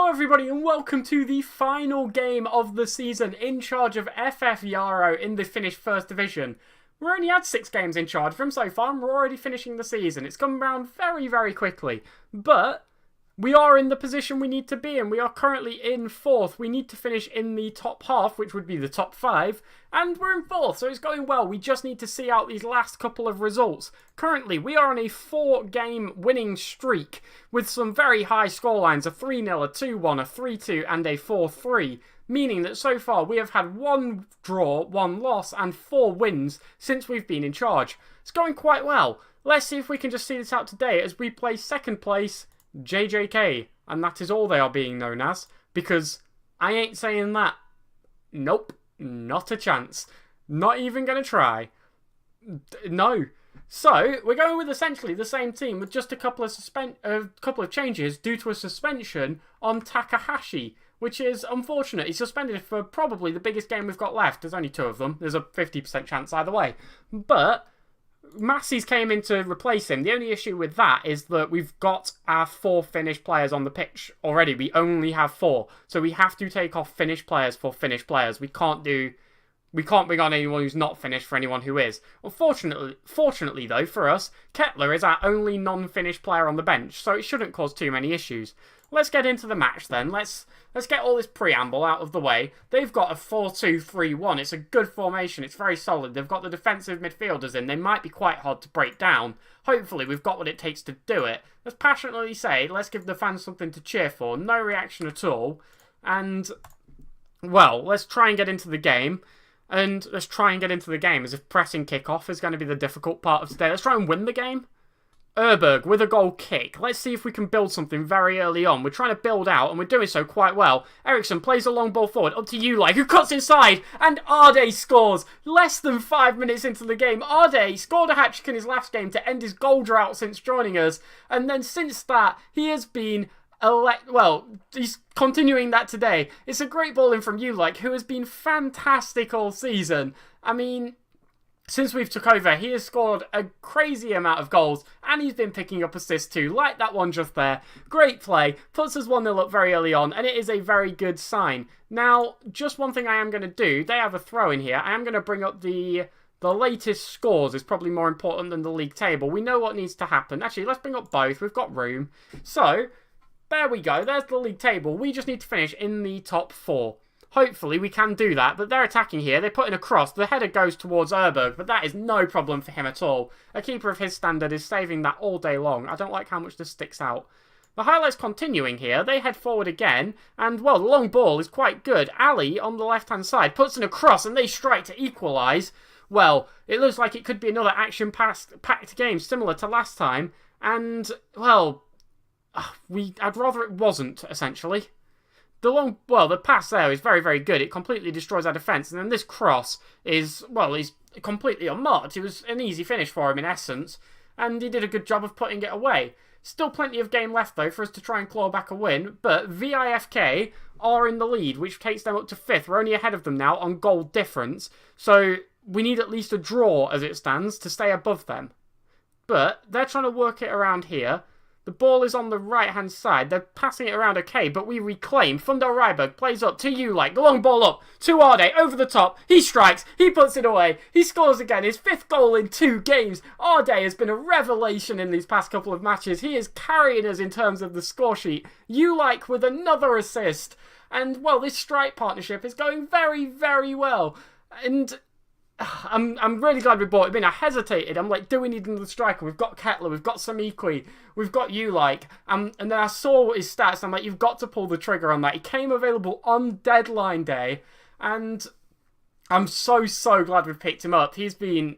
everybody, and welcome to the final game of the season in charge of FF Jaro in the Finnish First Division. We've only had 6 games in charge of him so far, and we're already finishing the season. It's come around very, very quickly. But we are in the position we need to be in. We are currently in 4th. We need to finish in the top half, which would be the top 5. And we're in 4th, so it's going well. We just need to see out these last couple of results. Currently, we are on a 4-game winning streak with some very high scorelines. A 3-0, a 2-1, a 3-2, and a 4-3. Meaning that so far we have had 1 draw, 1 loss, and 4 wins since we've been in charge. It's going quite well. Let's see if we can just see this out today as we play 2nd place JJK, and that is all they are being known as, because I ain't saying that. Nope, not a chance. Not even going to try. No. So, we're going with essentially the same team with just a couple of changes due to a suspension on Takahashi, which is unfortunate. He's suspended for probably the biggest game we've got left. There's only 2 of them. There's a 50% chance either way. But Massey's came in to replace him. The only issue with that is that we've got our 4 Finnish players on the pitch already. We only have 4. So we have to take off Finnish players for Finnish players. We can't bring on anyone who's not Finnish for anyone who is. Fortunately though, for us, Kettler is our only non-Finnish player on the bench, so it shouldn't cause too many issues. Let's get into the match then. Let's get all this preamble out of the way. They've got a 4-2-3-1. It's a good formation. It's very solid. They've got the defensive midfielders in. They might be quite hard to break down. Hopefully, we've got what it takes to do it. Let's passionately say, let's give the fans something to cheer for. No reaction at all. And, well, let's try and get into the game. And let's try and get into the game as if pressing kick-off is going to be the difficult part of today. Let's try and win the game. Erberg with a goal kick. Let's see if we can build something very early on. We're trying to build out, and we're doing so quite well. Eriksson plays a long ball forward, up to Ulai, who cuts inside, and Arde scores. Less than 5 minutes into the game, Arde scored a hat-trick in his last game to end his goal drought since joining us, and then since that, he has been he's continuing that today. It's a great ball in from Ulai, who has been fantastic all season. I mean, since we've took over, he has scored a crazy amount of goals, and he's been picking up assists too, like that one just there. Great play, puts us 1-0 up very early on, and it is a very good sign. Now, just one thing I am going to do, they have a throw in here. I am going to bring up the latest scores is probably more important than the league table. We know what needs to happen. Actually, let's bring up both. We've got room. So, there we go. There's the league table. We just need to finish in the top 4. Hopefully we can do that, but they're attacking here. They put in a cross. The header goes towards Erberg, but that is no problem for him at all. A keeper of his standard is saving that all day long. I don't like how much this sticks out. The highlights continuing here. They head forward again, and, well, the long ball is quite good. Ali, on the left-hand side, puts in a cross, and they strike to equalise. Well, it looks like it could be another action-packed game similar to last time, and, well, I'd rather it wasn't, essentially. The pass there is very, very good. It completely destroys our defence. And then this cross is, well, he's completely unmarked. It was an easy finish for him in essence. And he did a good job of putting it away. Still plenty of game left, though, for us to try and claw back a win. But VIFK are in the lead, which takes them up to 5th. We're only ahead of them now on goal difference. So we need at least a draw, as it stands, to stay above them. But they're trying to work it around here. The ball is on the right-hand side. They're passing it around okay, but we reclaim. Fundel Ryberg plays up to Ulai. The long ball up to Arde. Over the top. He strikes. He puts it away. He scores again. His 5th goal in 2 games. Arde has been a revelation in these past couple of matches. He is carrying us in terms of the score sheet. Ulai with another assist. And, well, this strike partnership is going very, very well. And I'm really glad we brought him in. I hesitated. I'm like, do we need another striker? We've got Kettler, we've got Samikwi, we've got Ulai. And then I saw his stats, and I'm like, you've got to pull the trigger on that. He came available on deadline day, and I'm so glad we've picked him up. He's been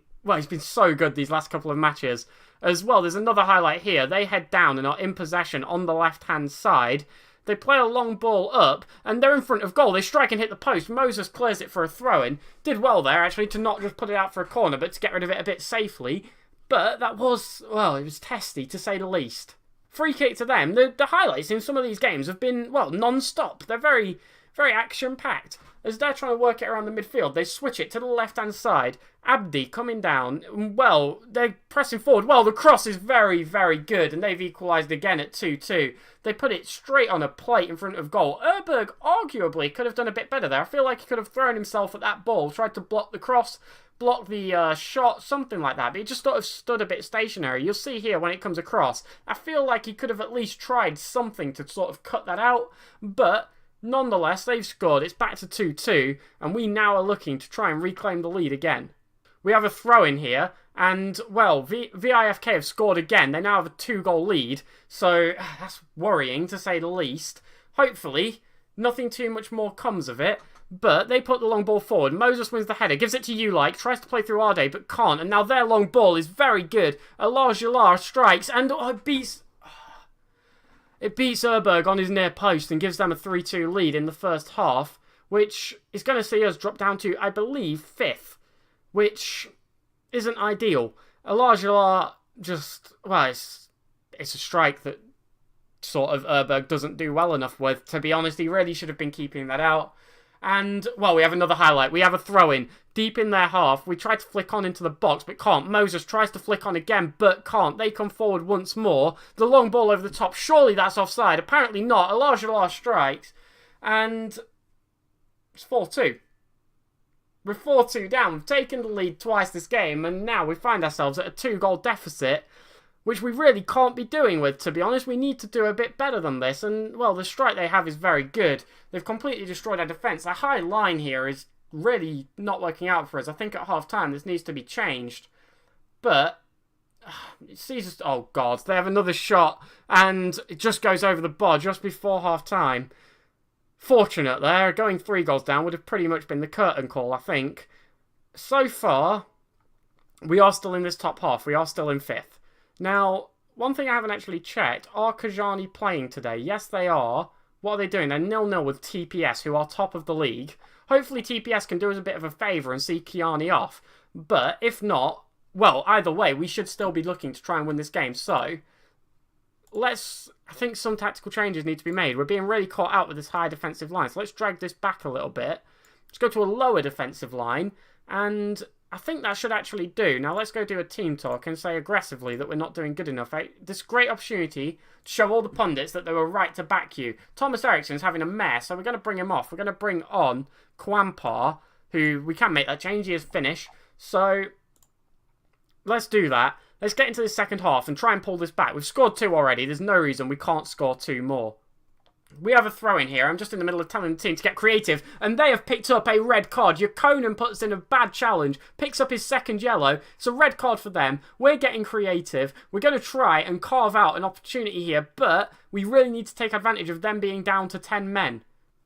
so good these last couple of matches. As well, there's another highlight here. They head down and are in possession on the left-hand side. They play a long ball up, and they're in front of goal. They strike and hit the post. Moses clears it for a throw-in. Did well there, actually, to not just put it out for a corner, but to get rid of it a bit safely. But that was, well, it was testy, to say the least. Free kick to them. The highlights in some of these games have been, well, non-stop. They're very, very action-packed. As they're trying to work it around the midfield, they switch it to the left-hand side. Abdi coming down. Well, they're pressing forward. Well, the cross is very, very good, and they've equalised again at 2-2. They put it straight on a plate in front of goal. Erberg arguably could have done a bit better there. I feel like he could have thrown himself at that ball, tried to block the cross, block the shot, something like that. But he just sort of stood a bit stationary. You'll see here when it comes across. I feel like he could have at least tried something to sort of cut that out, but nonetheless, they've scored. It's back to 2-2, and we now are looking to try and reclaim the lead again. We have a throw-in here, and, well, VIFK have scored again. They now have a 2-goal lead, so that's worrying, to say the least. Hopefully, nothing too much more comes of it, but they put the long ball forward. Moses wins the header, gives it to Ulike, tries to play through Arde, but can't, and now their long ball is very good. Elajuelar strikes, and it beats Erberg on his near post and gives them a 3-2 lead in the first half, which is going to see us drop down to, I believe, 5th, which isn't ideal. Elajuelar just, well, it's a strike that sort of Erberg doesn't do well enough with. To be honest, he really should have been keeping that out. And, well, we have another highlight. We have a throw-in deep in their half. We try to flick on into the box, but can't. Moses tries to flick on again, but can't. They come forward once more. The long ball over the top. Surely that's offside. Apparently not. Elajuelar strikes. And it's 4-2. We're 4-2 down. We've taken the lead twice this game, and now we find ourselves at a 2-goal deficit, which we really can't be doing with, to be honest. We need to do a bit better than this, and, well, the strike they have is very good. They've completely destroyed our defence. Our high line here is really not working out for us. I think at half-time this needs to be changed. But, oh, God, they have another shot, and it just goes over the bar just before half-time. Fortunate there. Going 3 goals down would have pretty much been the curtain call, I think. So far, we are still in this top half. We are still in 5th. Now, one thing I haven't actually checked, are Kajani playing today? Yes, they are. What are they doing? They're 0-0 with TPS, who are top of the league. Hopefully TPS can do us a bit of a favour and see Kiani off. But if not, well, either way, we should still be looking to try and win this game. So, I think some tactical changes need to be made. We're being really caught out with this high defensive line. So let's drag this back a little bit. Let's go to a lower defensive line, and I think that should actually do. Now let's go do a team talk and say aggressively that we're not doing good enough. This great opportunity to show all the pundits that they were right to back you. Thomas Eriksson's having a mess, so we're going to bring him off. We're going to bring on Kwampar, who we can make that change. He is Finnish. So let's do that. Let's get into the second half and try and pull this back. We've scored 2 already. There's no reason we can't score 2 more. We have a throw-in here. I'm just in the middle of telling the team to get creative, and they have picked up a red card. Jökonen puts in a bad challenge, picks up his second yellow. It's a red card for them. We're getting creative. We're going to try and carve out an opportunity here, but we really need to take advantage of them being down to 10 men.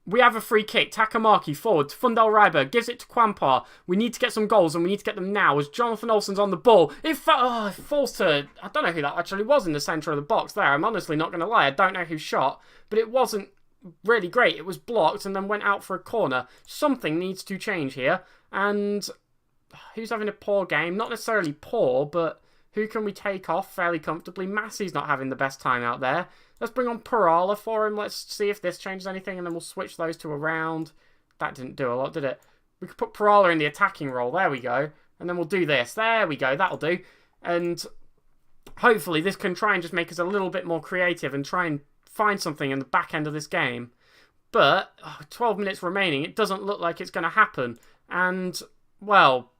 We have a free kick. Takamaki forward. Fundel Ryberg gives it to Kwampar. We need to get some goals, and we need to get them now as Jonathan Olsen's on the ball. It falls to, I don't know who that actually was in the centre of the box there. I'm honestly not going to lie. I don't know who shot, but it wasn't really great. It was blocked and then went out for a corner. Something needs to change here. And who's having a poor game? Not necessarily poor, but who can we take off fairly comfortably? Massey's not having the best time out there. Let's bring on Parala for him. Let's see if this changes anything, and then we'll switch those two around. That didn't do a lot, did it? We could put Parala in the attacking role. There we go. And then we'll do this. There we go. That'll do. And hopefully this can try and just make us a little bit more creative and try and find something in the back end of this game. But 12 minutes remaining. It doesn't look like it's going to happen. And, well,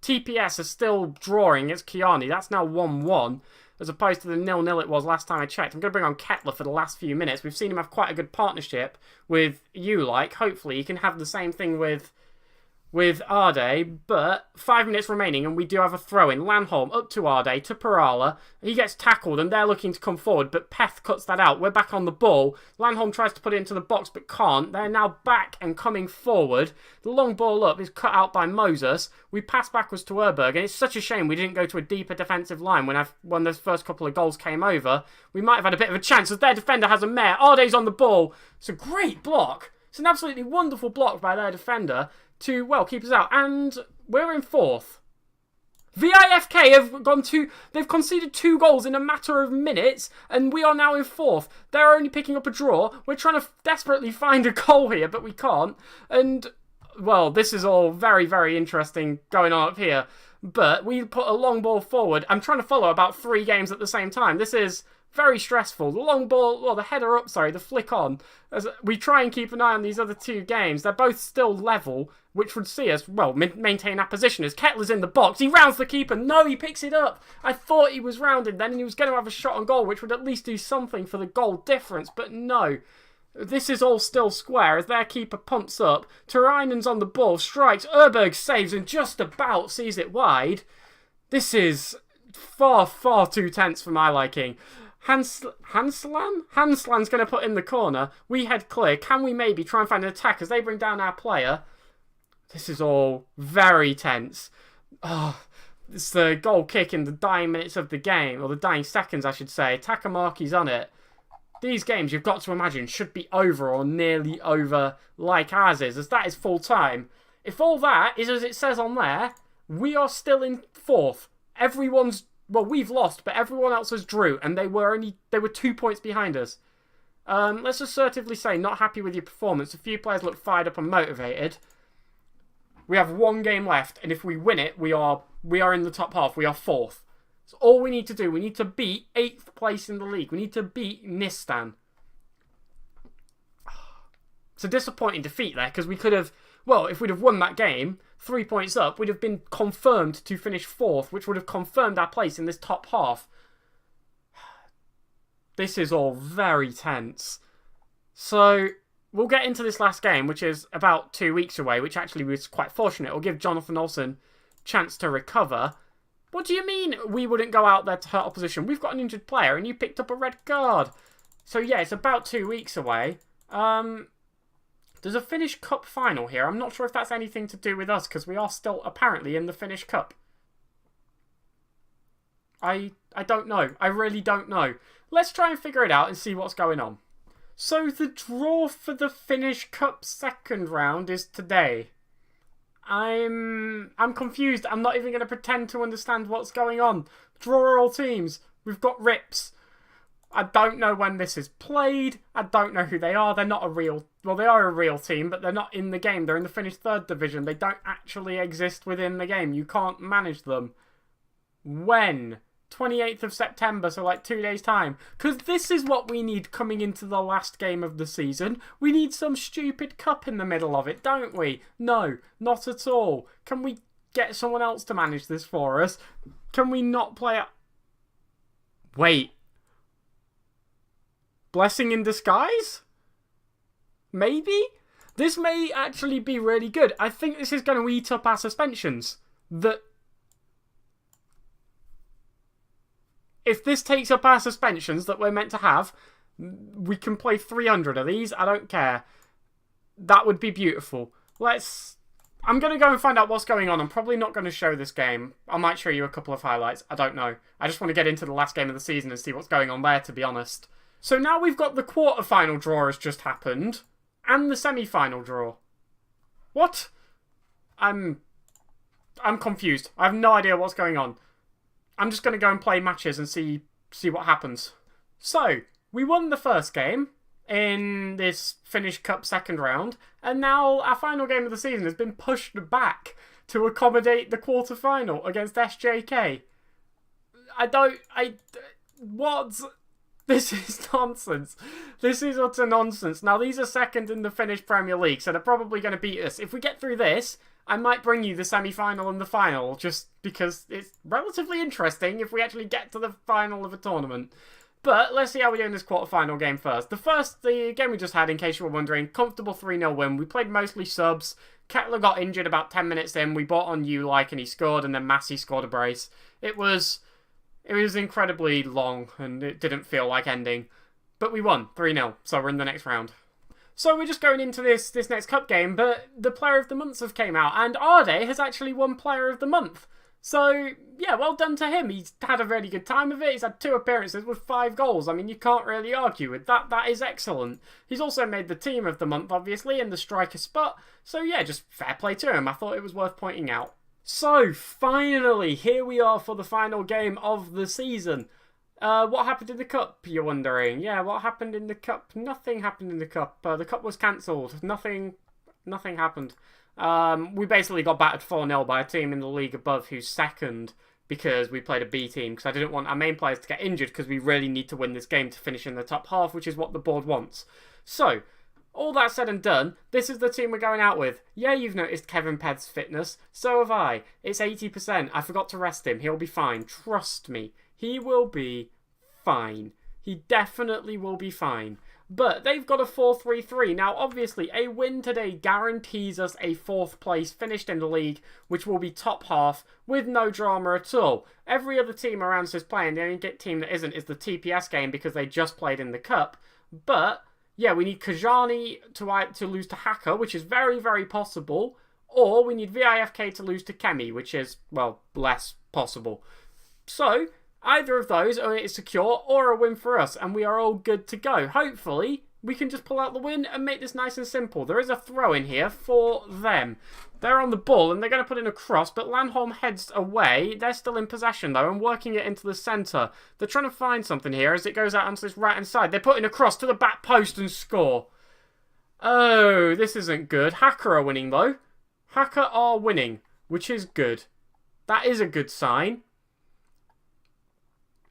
TPS is still drawing. It's Kiani. That's now 1-1. As opposed to the 0-0 it was last time I checked. I'm going to bring on Kettler for the last few minutes. We've seen him have quite a good partnership with Ulike. Hopefully he can have the same thing with Arde, but 5 minutes remaining and we do have a throw-in. Lanholm up to Arde, to Parala. He gets tackled and they're looking to come forward, but Peth cuts that out. We're back on the ball. Lanholm tries to put it into the box, but can't. They're now back and coming forward. The long ball up is cut out by Moses. We pass backwards to Erberg, and it's such a shame we didn't go to a deeper defensive line when those first couple of goals came over. We might have had a bit of a chance as their defender has a mare. Arde's on the ball. It's a great block. It's an absolutely wonderful block by their defender to, well, keep us out. And we're in 4th. VIFK they've conceded 2 goals in a matter of minutes, and we are now in 4th. They're only picking up a draw. We're trying to desperately find a goal here, but we can't. And, well, this is all very, very interesting going on up here. But we put a long ball forward. I'm trying to follow about 3 games at the same time. This is very stressful. The long ball, well, the header up, sorry, the flick on. As we try and keep an eye on these other 2 games. They're both still level, which would see us, well, maintain our position. As Kettler's in the box, he rounds the keeper. No, he picks it up. I thought he was rounded then and he was going to have a shot on goal, which would at least do something for the goal difference. But no, this is all still square as their keeper pumps up. Turainen's on the ball, strikes. Erberg saves and just about sees it wide. This is far, far too tense for my liking. Hanslan's going to put in the corner. We head clear. Can we maybe try and find an attack as they bring down our player? This is all very tense. Oh, it's the goal kick in the dying minutes of the game, or the dying seconds, I should say. Takamaki's on it. These games, you've got to imagine, should be over or nearly over like ours is, as that is full time. If all that is as it says on there, we are still in 4th. Well, we've lost, but everyone else has drew, and they were 2 points behind us. Let's assertively say, not happy with your performance. A few players look fired up and motivated. We have 1 game left, and if we win it, we are in the top half. We are 4th. So all we need to do, we need to beat 8th place in the league. We need to beat Nistan. It's a disappointing defeat there, because we could have, well, if we'd have won that game, 3 points up, we'd have been confirmed to finish 4th, which would have confirmed our place in this top half. This is all very tense. So we'll get into this last game, which is about 2 weeks away, which actually was quite fortunate. It'll give Jonathan Olsen a chance to recover. What do you mean we wouldn't go out there to hurt opposition? We've got an injured player and you picked up a red card. So yeah, it's about 2 weeks away. There's a Finnish Cup final here. I'm not sure if that's anything to do with us, because we are still apparently in the Finnish Cup. I don't know. I really don't know. Let's try and figure it out and see what's going on. So the draw for the Finnish Cup second round is today. I'm confused. I'm not even going to pretend to understand what's going on. Draw all teams. We've got Rips. I don't know when this is played. I don't know who they are. They're not a real... Well, they are a real team, but they're not in the game. They're in the Finnish 3rd Division. They don't actually exist within the game. You can't manage them. When? 28th of September, so like 2 days' time. Because this is what we need coming into the last game of the season. We need some stupid cup in the middle of it, don't we? No, not at all. Can we get someone else to manage this for us? Can we not play it? Wait. Blessing in disguise? Maybe? This may actually be really good. I think this is going to eat up our suspensions. If this takes up our suspensions that we're meant to have, we can play 300 of these. I don't care. That would be beautiful. I'm going to go and find out what's going on. I'm probably not going to show this game. I might show you a couple of highlights. I don't know. I just want to get into the last game of the season and see what's going on there, to be honest. So now we've got the quarter-final draw has just happened, and the semi-final draw. What? I'm confused. I have no idea what's going on. I'm just going to go and play matches and see what happens. So, we won the first game in this Finnish Cup second round, and now our final game of the season has been pushed back to accommodate the quarter-final against SJK. What? This is nonsense. This is utter nonsense. Now, these are second in the Finnish Premier League, so they're probably going to beat us. If we get through this, I might bring you the semi-final and the final, just because it's relatively interesting if we actually get to the final of a tournament. But let's see how we do in this quarter-final game first. The game we just had, in case you were wondering, comfortable 3-0 win. We played mostly subs. Kettler got injured about 10 minutes in. We brought on Ulike and he scored, and then Massey scored a brace. It was incredibly long, and it didn't feel like ending. But we won 3-0, so we're in the next round. So we're just going into this next cup game, but the Player of the Month have came out, and Arde has actually won Player of the Month. So, yeah, well done to him. He's had a really good time of it. He's had 2 appearances with 5 goals. I mean, you can't really argue with that. That is excellent. He's also made the Team of the Month, obviously, in the striker spot. So, yeah, just fair play to him. I thought it was worth pointing out. So, finally, here we are for the final game of the season. What happened in the cup, you're wondering? Yeah, what happened in the cup? Nothing happened in the cup. The cup was cancelled. Nothing happened. We basically got battered 4-0 by a team in the league above who's second because we played a B team, because I didn't want our main players to get injured because we really need to win this game to finish in the top half, which is what the board wants. So, all that said and done, this is the team we're going out with. Yeah, you've noticed Kevin Peth's fitness. So have I. It's 80%. I forgot to rest him. He'll be fine. Trust me. He will be fine. He definitely will be fine. But they've got a 4-3-3. Now, obviously, a win today guarantees us a 4th place finished in the league, which will be top half with no drama at all. Every other team around us is playing. The only team that isn't is the TPS game because they just played in the cup. But yeah, we need Kajani to lose to Hacker, which is very, very possible. Or we need VIFK to lose to Kemi, which is, well, less possible. So, either of those is secure or a win for us, and we are all good to go. Hopefully, we can just pull out the win and make this nice and simple. There is a throw in here for them. They're on the ball, and they're going to put in a cross, but Landholm heads away. They're still in possession, though, and working it into the centre. They're trying to find something here as it goes out onto this right-hand side. They're putting a cross to the back post and score. Oh, this isn't good. Hacker are winning, though. Hacker are winning, which is good. That is a good sign.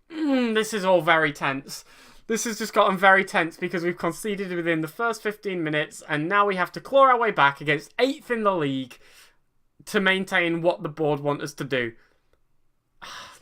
This is all very tense. This has just gotten very tense because we've conceded within the first 15 minutes and now we have to claw our way back against 8th in the league to maintain what the board want us to do.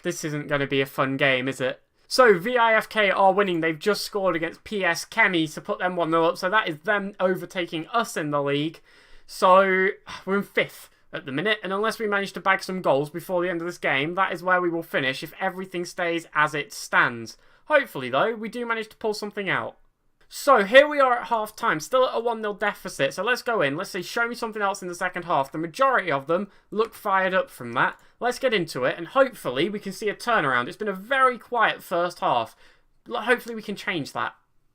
This isn't going to be a fun game, is it? So, VIFK are winning. They've just scored against PS Kemi to put them 1-0 up, so that is them overtaking us in the league. So, we're in 5th at the minute, and unless we manage to bag some goals before the end of this game, that is where we will finish if everything stays as it stands. Hopefully, though, we do manage to pull something out. So, here we are at half-time, still at a 1-0 deficit, so let's go in. Let's see, show me something else in the second half. The majority of them look fired up from that. Let's get into it, and hopefully we can see a turnaround. It's been a very quiet first half. Hopefully we can change that.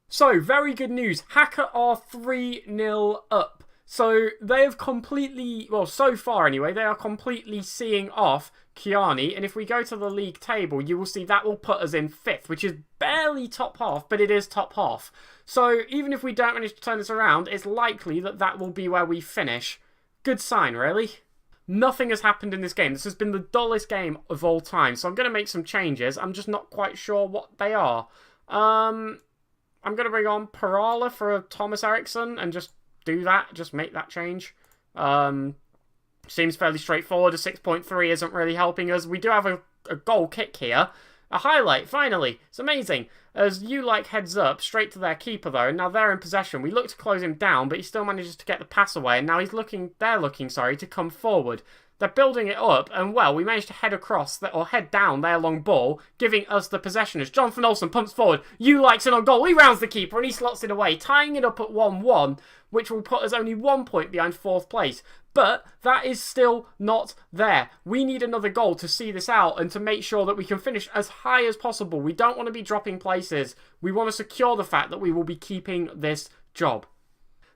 So, very good news. Hacker are 3-0 up. So, they have completely, well, so far anyway, they are completely seeing off Kiani. And if we go to the league table, you will see that will put us in 5th, which is barely top half, but it is top half. So, even if we don't manage to turn this around, it's likely that that will be where we finish. Good sign, really. Nothing has happened in this game. This has been the dullest game of all time. So, I'm going to make some changes. I'm just not quite sure what they are. I'm going to bring on Parala for Thomas Eriksson and just do that, just make that change. Seems fairly straightforward. A 6.3 isn't really helping us. We do have a goal kick here. A highlight, finally. It's amazing. As Ulike heads up, straight to their keeper though, and now they're in possession. We look to close him down, but he still manages to get the pass away, and now they're looking to come forward. They're building it up, and well, we managed to head across, or head down their long ball, giving us the possession as Jonathan Olsen pumps forward. Ulike's in on goal, he rounds the keeper, and he slots it away, tying it up at 1-1, which will put us only 1 point behind 4th place. But that is still not there. We need another goal to see this out and to make sure that we can finish as high as possible. We don't want to be dropping places. We want to secure the fact that we will be keeping this job.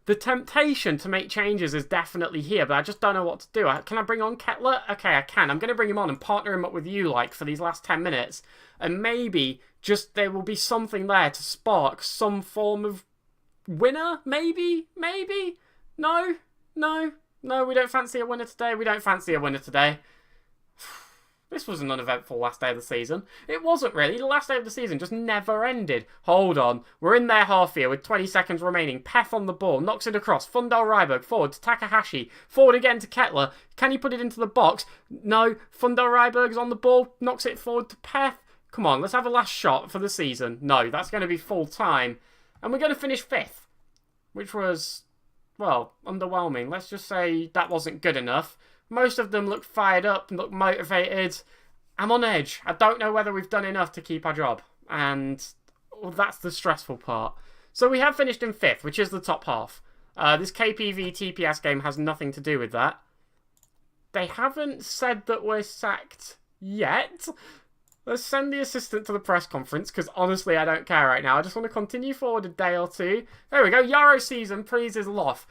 The temptation to make changes is definitely here, but I just don't know what to do. Can I bring on Kettler? Okay, I can. I'm going to bring him on and partner him up with you, for these last 10 minutes. And maybe just there will be something there to spark some form of winner? Maybe? No, we don't fancy a winner today. We don't fancy a winner today. This was an uneventful last day of the season. It wasn't really. The last day of the season just never ended. Hold on. We're in their half here with 20 seconds remaining. Peth on the ball. Knocks it across. Fundel Ryberg forward to Takahashi. Forward again to Kettler. Can he put it into the box? No. Fundel Ryberg's on the ball. Knocks it forward to Peth. Come on, let's have a last shot for the season. No, that's going to be full time. And we're going to finish 5th. Which was, well, underwhelming. Let's just say that wasn't good enough. Most of them look fired up and look motivated. I'm on edge. I don't know whether we've done enough to keep our job. And well, that's the stressful part. So we have finished in 5th, which is the top half. This KPV TPS game has nothing to do with that. They haven't said that we're sacked yet. Let's send the assistant to the press conference, because honestly, I don't care right now. I just want to continue forward a day or two. There we go. Yarrow season, please, is Loth.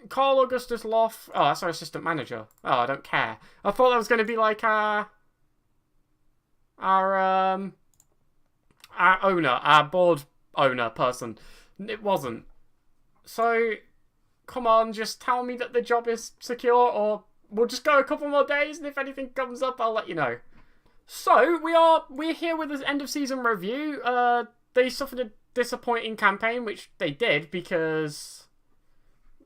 Carl Augustus Loff. Oh, that's our assistant manager. Oh, I don't care. I thought that was going to be like our owner, our board owner person. It wasn't. So, come on, just tell me that the job is secure, or we'll just go a couple more days, and if anything comes up, I'll let you know. So, we're here with this end of season review. They suffered a disappointing campaign, which they did because,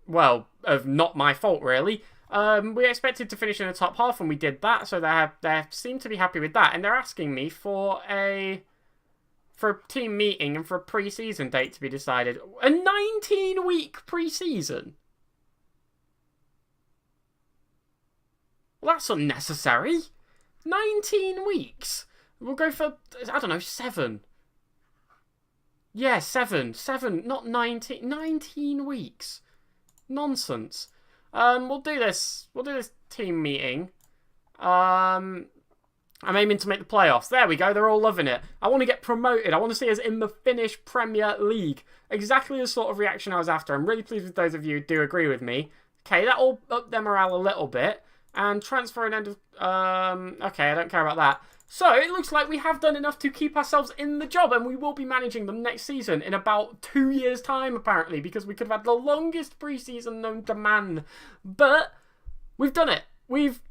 well, of not my fault really. We expected to finish in the top half, and we did that, so they seem to be happy with that, and they're asking me for a team meeting and for a pre-season date to be decided. A 19-week pre-season? Well, that's unnecessary. 19 weeks. We'll go for, I don't know, 7. Yeah, 7, not 19. 19 weeks. Nonsense. We'll do this team meeting. I'm aiming to make the playoffs. There we go. They're all loving it. I want to get promoted. I want to see us in the Finnish Premier League. Exactly the sort of reaction I was after. I'm really pleased with those of you who do agree with me. Okay, that'll up their morale a little bit. And transfer an end of... okay, I don't care about that. So, it looks like we have done enough to keep ourselves in the job, and we will be managing them next season in about 2 years' time, apparently, because we could have had the longest pre-season known to man. But we've done it. We've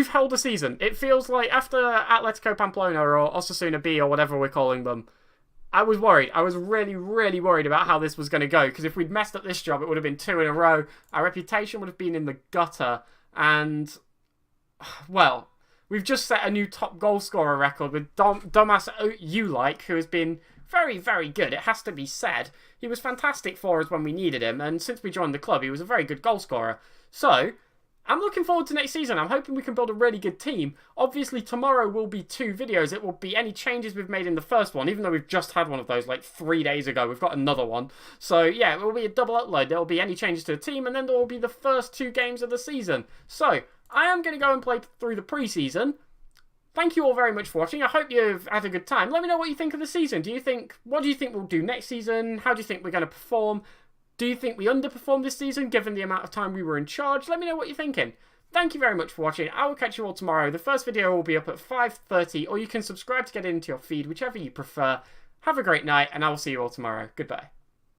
held a season. It feels like after Atletico Pamplona or Osasuna B or whatever we're calling them, I was worried. I was really, really worried about how this was going to go, because if we'd messed up this job, it would have been 2 in a row. Our reputation would have been in the gutter, and, well, we've just set a new top goal scorer record with Domas Ulike, who has been very, very good. It has to be said. He was fantastic for us when we needed him, and since we joined the club, he was a very good goal scorer. So, I'm looking forward to next season. I'm hoping we can build a really good team. Obviously, tomorrow will be 2 videos. It will be any changes we've made in the first one, even though we've just had one of those like 3 days ago. We've got another one. So, yeah, it will be a double upload. There will be any changes to the team, and then there will be the first 2 games of the season. So, I am going to go and play through the pre-season. Thank you all very much for watching. I hope you've had a good time. Let me know what you think of the season. What do you think we'll do next season? How do you think we're going to perform? Do you think we underperformed this season, given the amount of time we were in charge? Let me know what you're thinking. Thank you very much for watching. I will catch you all tomorrow. The first video will be up at 5:30, or you can subscribe to get it into your feed, whichever you prefer. Have a great night, and I will see you all tomorrow. Goodbye.